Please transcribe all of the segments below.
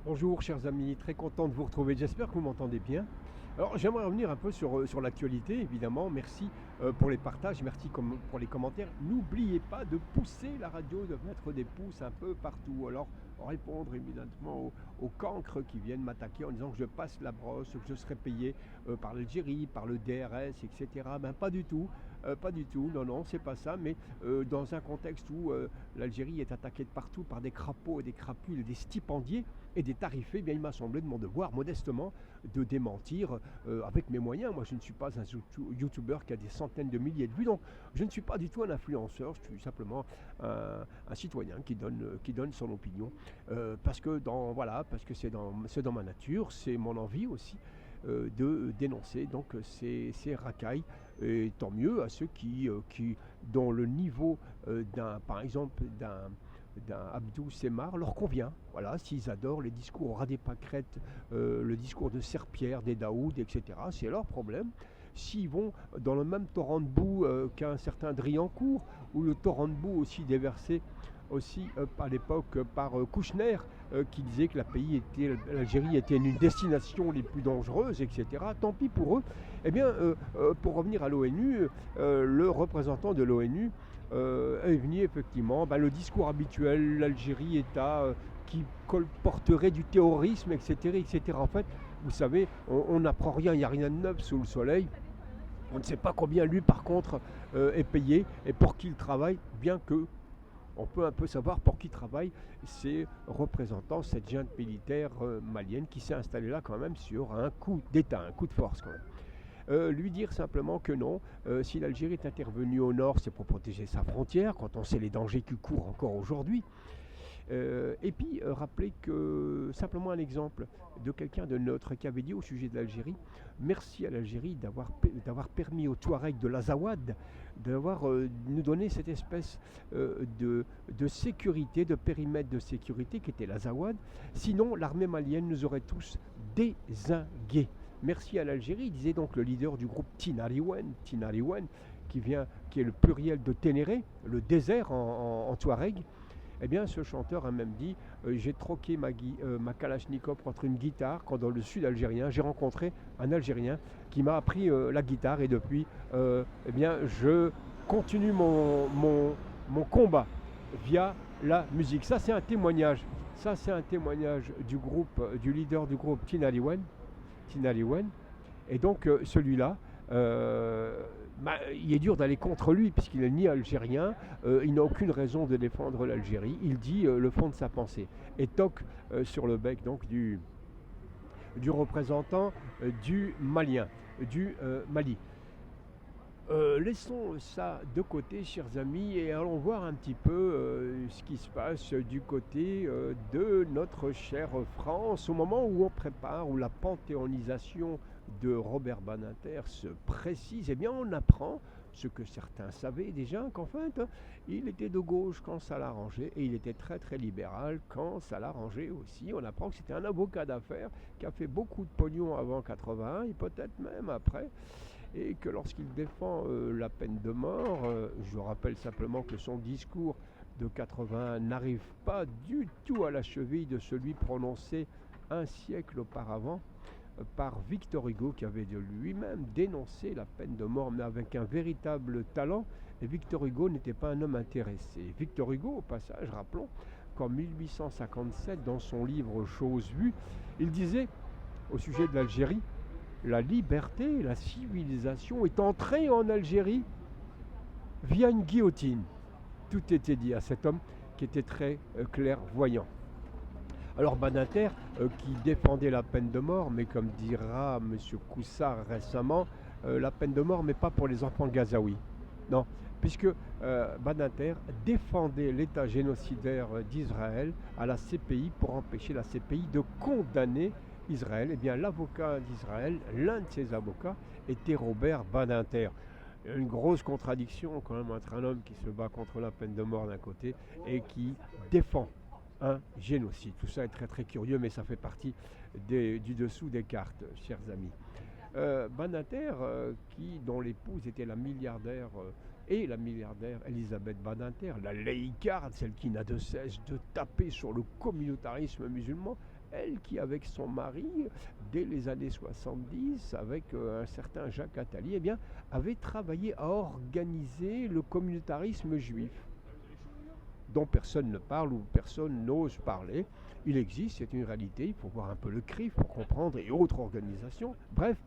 Bonjour chers amis, très content de vous retrouver, j'espère que vous m'entendez bien. Alors j'aimerais revenir un peu sur l'actualité, évidemment, merci pour les partages, merci pour les commentaires. N'oubliez pas de pousser la radio, de mettre des pouces un peu partout. Alors répondre évidemment aux cancres qui viennent m'attaquer en disant que je passe la brosse, que je serai payé par l'Algérie, par le DRS, etc. Ben pas du tout, non, non, c'est pas ça, mais dans un contexte où l'Algérie est attaquée de partout par des crapauds et des crapules et des stipendiés, et des tarifés, eh bien, il m'a semblé de mon devoir, modestement, de démentir avec mes moyens. Moi, je ne suis pas un youtubeur qui a des centaines de milliers de vues, donc je ne suis pas du tout un influenceur, je suis simplement un citoyen qui donne son opinion, parce que c'est dans ma nature, c'est mon envie aussi de dénoncer donc ces racailles, et tant mieux à ceux dont le niveau par exemple, d'un Abdou Semar leur convient. Voilà, s'ils adorent les discours au ras des pâquerettes, le discours de Serpierre, des Daoud, etc., c'est leur problème. S'ils vont dans le même torrent de boue qu'un certain Driancourt, ou le torrent de boue aussi déversé aussi à l'époque par Kouchner, qui disait que l'Algérie était une destination les plus dangereuses, etc. Tant pis pour eux. Eh bien, pour revenir à l'ONU, le représentant de l'ONU est venu effectivement, le discours habituel, l'Algérie État qui colporterait du terrorisme, etc., etc. En fait, vous savez, on n'apprend rien, il n'y a rien de neuf sous le soleil. On ne sait pas combien lui, par contre, est payé et pour qui il travaille, bien que on peut un peu savoir pour qui travaille ces représentants, cette junte militaire malienne qui s'est installée là quand même sur un coup d'État, un coup de force quand même. Lui dire simplement que non, si l'Algérie est intervenue au nord, c'est pour protéger sa frontière, quand on sait les dangers qui courent encore aujourd'hui. Et puis rappeler que, simplement un exemple de quelqu'un de neutre qui avait dit au sujet de l'Algérie, merci à l'Algérie d'avoir permis aux Touaregs de l'Azawad d'avoir nous donné cette espèce de sécurité, de périmètre de sécurité qui était l'Azawad. Sinon, l'armée malienne nous aurait tous dézingués. Merci à l'Algérie, disait donc le leader du groupe Tinariwen, qui est le pluriel de Ténéré, le désert en Touareg. Eh bien, ce chanteur a même dit j'ai troqué ma Kalachnikov contre une guitare quand dans le sud algérien, j'ai rencontré un Algérien qui m'a appris la guitare et depuis, eh bien, je continue mon combat via la musique. Ça, c'est un témoignage. Ça, c'est un témoignage du leader du groupe Tinariwen. Et donc, celui-là, il est dur d'aller contre lui puisqu'il n'est ni algérien, il n'a aucune raison de défendre l'Algérie, il dit le fond de sa pensée et toque sur le bec donc du représentant du Malien, du Mali. Laissons ça de côté, chers amis, et allons voir un petit peu ce qui se passe du côté de notre chère France, au moment où on prépare, où la panthéonisation de Robert Badinter se précise. Eh bien, on apprend ce que certains savaient déjà, qu'en fait, il était de gauche quand ça l'arrangeait, et il était très très libéral quand ça l'arrangeait aussi. On apprend que c'était un avocat d'affaires qui a fait beaucoup de pognon avant 81, et peut-être même après, et que lorsqu'il défend la peine de mort, je rappelle simplement que son discours de 81 n'arrive pas du tout à la cheville de celui prononcé un siècle auparavant par Victor Hugo, qui avait de lui-même dénoncé la peine de mort, mais avec un véritable talent. Et Victor Hugo n'était pas un homme intéressé. Victor Hugo, au passage, rappelons qu'en 1857, dans son livre Choses vues, il disait au sujet de l'Algérie: la liberté, la civilisation est entrée en Algérie via une guillotine. Tout était dit à cet homme qui était très clairvoyant. Alors Badinter, qui défendait la peine de mort, mais comme dira M. Coussard récemment, la peine de mort, mais pas pour les enfants gazaouis. Non, puisque Badinter défendait l'état génocidaire d'Israël à la CPI pour empêcher la CPI de condamner Israël. Eh bien, l'avocat d'Israël, l'un de ses avocats, était Robert Badinter. Une grosse contradiction quand même entre un homme qui se bat contre la peine de mort d'un côté et qui défend un génocide. Tout ça est très très curieux, mais ça fait partie du dessous des cartes, chers amis. Badinter, dont l'épouse était la milliardaire Elisabeth Badinter, la laïcarde, celle qui n'a de cesse de taper sur le communautarisme musulman, elle qui, avec son mari, dès les années 70, avec un certain Jacques Attali, eh bien, avait travaillé à organiser le communautarisme juif, dont personne ne parle ou personne n'ose parler. Il existe, c'est une réalité, il faut voir un peu le CRIF pour comprendre, et autres organisations. Bref,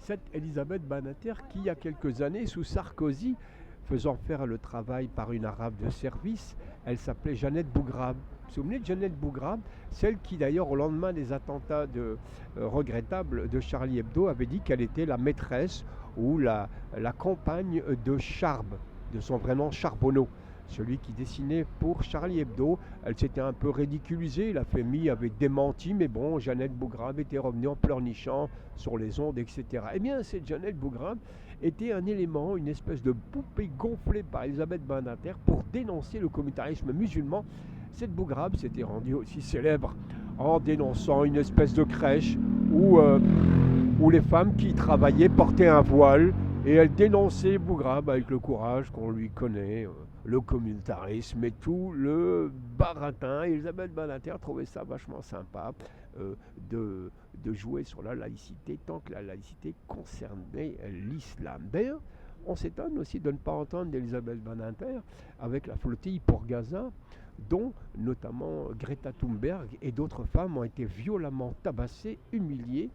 cette Elisabeth Badinter qui, il y a quelques années, sous Sarkozy, faisant faire le travail par une arabe de service, elle s'appelait Jeannette Bougrab. Vous vous souvenez de Jeannette Bougrab, celle qui d'ailleurs au lendemain des attentats regrettables de Charlie Hebdo avait dit qu'elle était la maîtresse ou la compagne de Charb, de son vrai nom Charbonneau, celui qui dessinait pour Charlie Hebdo. Elle s'était un peu ridiculisée, la famille avait démenti, mais bon, Jeannette Bougrab était revenue en pleurnichant sur les ondes, etc. Eh bien, cette Jeannette Bougrab était un élément, une espèce de poupée gonflée par Elisabeth Badinter pour dénoncer le communautarisme musulman. Cette Bougrab s'était rendue aussi célèbre en dénonçant une espèce de crèche où les femmes qui travaillaient portaient un voile, et elle dénonçait Bougrab avec le courage qu'on lui connaît, le communautarisme et tout le baratin. Elisabeth Badinter trouvait ça vachement sympa de jouer sur la laïcité tant que la laïcité concernait l'islam. D'ailleurs, on s'étonne aussi de ne pas entendre Elisabeth Badinter avec la flottille pour Gaza, dont notamment Greta Thunberg et d'autres femmes ont été violemment tabassées, humiliées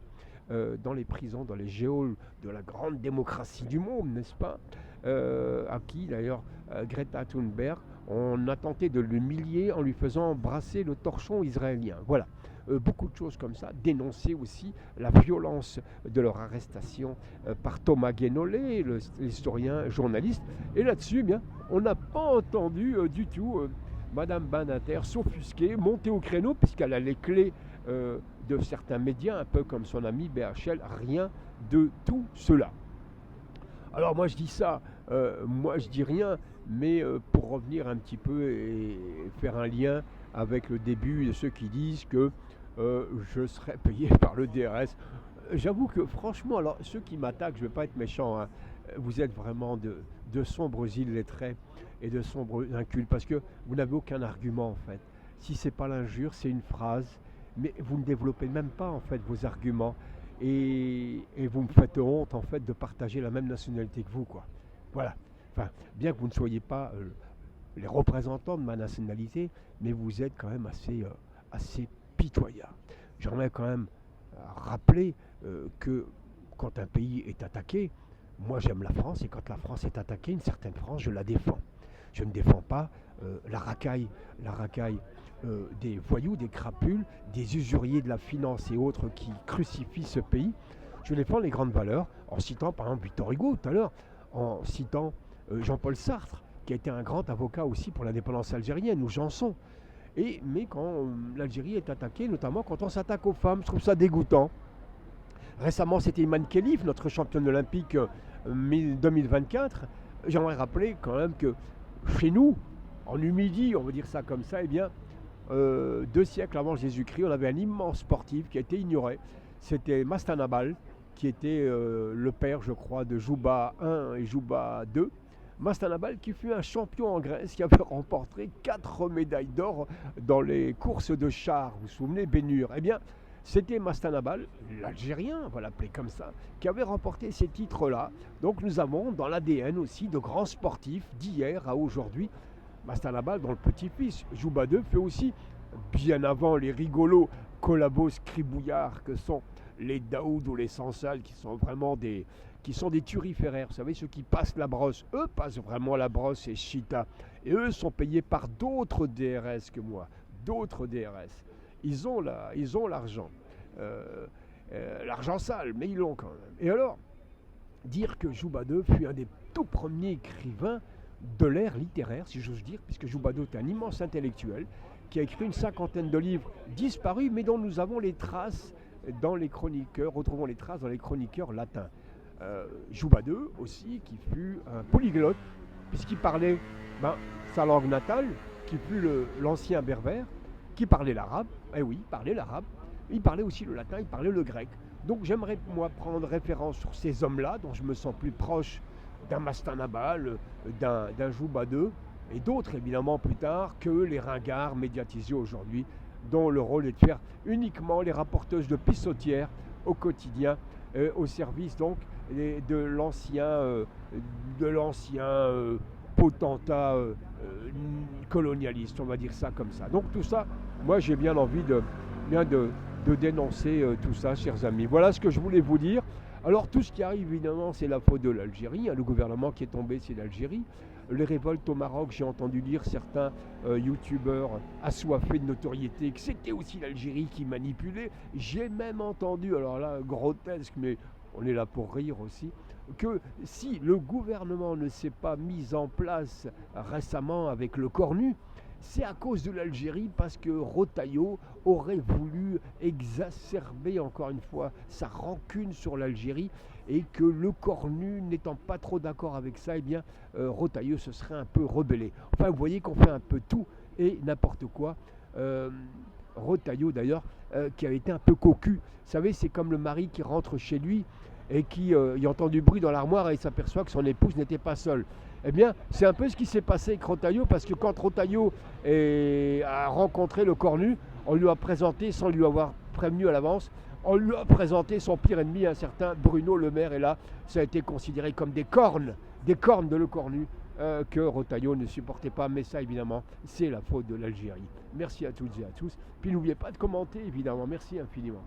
dans les prisons, dans les geôles de la grande démocratie du monde, n'est-ce pas, à qui d'ailleurs Greta Thunberg, on a tenté de l'humilier en lui faisant embrasser le torchon israélien. Voilà. Beaucoup de choses comme ça, dénoncer aussi la violence de leur arrestation par Thomas Guénolé, l'historien journaliste. Et là-dessus, eh bien, on n'a pas entendu du tout Madame Badinter s'offusquer, monter au créneau, puisqu'elle a les clés de certains médias, un peu comme son ami BHL, rien de tout cela. Alors moi je dis ça, moi je dis rien, mais pour revenir un petit peu et faire un lien avec le début de ceux qui disent que je serais payé par le DRS. J'avoue que franchement, alors ceux qui m'attaquent, je ne vais pas être méchant, hein, vous êtes vraiment de sombres illettrés et de sombres incultes, parce que vous n'avez aucun argument en fait. Si ce n'est pas l'injure, c'est une phrase, mais vous ne développez même pas en fait vos arguments, et vous me faites honte en fait de partager la même nationalité que vous, quoi. Voilà. Enfin, bien que vous ne soyez pas les représentants de ma nationalité, mais vous êtes quand même assez pitoyable. J'aimerais quand même rappeler que quand un pays est attaqué, moi j'aime la France, et quand la France est attaquée, une certaine France, je la défends. Je ne défends pas la racaille des voyous, des crapules, des usuriers de la finance et autres qui crucifient ce pays. Je défends les grandes valeurs en citant par exemple Victor Hugo tout à l'heure, en citant Jean-Paul Sartre, qui a été un grand avocat aussi pour l'indépendance algérienne, ou Janson. Mais quand l'Algérie est attaquée, notamment quand on s'attaque aux femmes, je trouve ça dégoûtant. Récemment, c'était Iman Khelif, notre championne olympique 2024. J'aimerais rappeler quand même que chez nous, en Numidie, on va dire ça comme ça, eh bien, 2 siècles avant Jésus-Christ, on avait un immense sportif qui a été ignoré. C'était Mastanabal, qui était le père, je crois, de Jouba I et Jouba II. Mastanabal qui fut un champion en Grèce, qui avait remporté 4 médailles d'or dans les courses de chars. Vous vous souvenez, Bénur? Eh bien, c'était Mastanabal, l'Algérien, on va l'appeler comme ça, qui avait remporté ces titres-là. Donc nous avons dans l'ADN aussi de grands sportifs d'hier à aujourd'hui. Mastanabal, dont le petit-fils, Jouba II, fait aussi, bien avant les rigolos collabos scribouillards que sont les Daoud ou les Sansal, qui sont vraiment des turiféraires. Vous savez, ceux qui passent la brosse, eux passent vraiment la brosse et Chita. Et eux sont payés par d'autres DRS que moi, d'autres DRS. Ils ont l'argent. L'argent sale, mais ils l'ont quand même. Et alors, dire que Jouba II fut un des tout premiers écrivains de l'ère littéraire, si j'ose dire, puisque Jouba II est un immense intellectuel qui a écrit une 50aine de livres disparus, mais dont nous avons les traces dans les chroniqueurs, retrouvons les traces dans les chroniqueurs latins. Jouba II aussi, qui fut un polyglotte, puisqu'il parlait sa langue natale, qui fut l'ancien berbère, qui parlait l'arabe. Eh oui, il parlait l'arabe. Il parlait aussi le latin, il parlait le grec. Donc j'aimerais, moi, prendre référence sur ces hommes-là, dont je me sens plus proche d'un Mastanabal, d'un Jouba II, et d'autres, évidemment, plus tard, que les ringards médiatisés aujourd'hui dont le rôle est de faire uniquement les rapporteuses de pissotières au quotidien, au service donc de l'ancien potentat colonialiste, on va dire ça comme ça. Donc tout ça, moi j'ai bien envie de dénoncer tout ça, chers amis. Voilà ce que je voulais vous dire. Alors tout ce qui arrive, évidemment, c'est la faute de l'Algérie. Le gouvernement qui est tombé, c'est l'Algérie. Les révoltes au Maroc, j'ai entendu dire certains youtubeurs assoiffés de notoriété que c'était aussi l'Algérie qui manipulait. J'ai même entendu, alors là, grotesque, mais on est là pour rire aussi, que si le gouvernement ne s'est pas mis en place récemment avec le Cornu, c'est à cause de l'Algérie, parce que Rotaillot aurait voulu exacerber encore une fois sa rancune sur l'Algérie, et que le Cornu n'étant pas trop d'accord avec ça, eh bien Rotaillot se serait un peu rebellé. Enfin, vous voyez qu'on fait un peu tout et n'importe quoi. Rotaillot d'ailleurs, qui avait été un peu cocu. Vous savez, c'est comme le mari qui rentre chez lui et qui il entend du bruit dans l'armoire et il s'aperçoit que son épouse n'était pas seule. Eh bien, c'est un peu ce qui s'est passé avec Rotaillot, parce que quand Rotaillot a rencontré le Cornu, on lui a présenté, sans lui avoir prévenu à l'avance, on lui a présenté son pire ennemi, un certain Bruno Le Maire, et là, ça a été considéré comme des cornes de Le Cornu, que Rotaillot ne supportait pas, mais ça, évidemment, c'est la faute de l'Algérie. Merci à toutes et à tous. Puis n'oubliez pas de commenter, évidemment. Merci infiniment.